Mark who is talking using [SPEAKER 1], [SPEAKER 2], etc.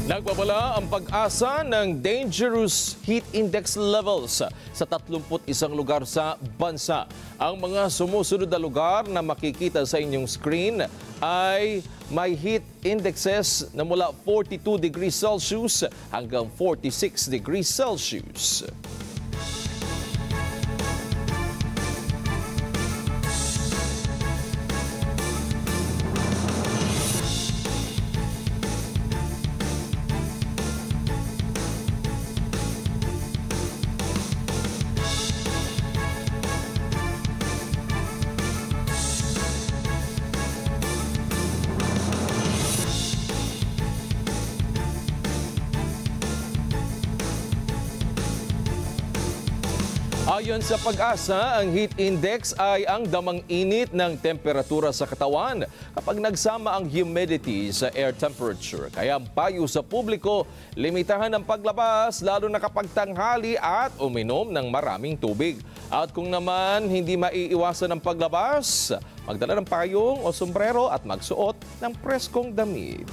[SPEAKER 1] Nagbabala ang pag-asa ng dangerous heat index levels sa 31 lugar sa bansa. Ang mga sumusunod na lugar na makikita sa inyong screen ay may heat indexes na mula 42 degrees Celsius hanggang 46 degrees Celsius. Ayon sa pag-asa, ang heat index ay ang damang init ng temperatura sa katawan kapag nagsama ang humidity sa air temperature. Kaya ang payo sa publiko, limitahan ang paglabas lalo na kapag tanghali at uminom ng maraming tubig. At kung naman hindi maiiwasan ang paglabas, magdala ng payong o sombrero at magsuot ng preskong damit.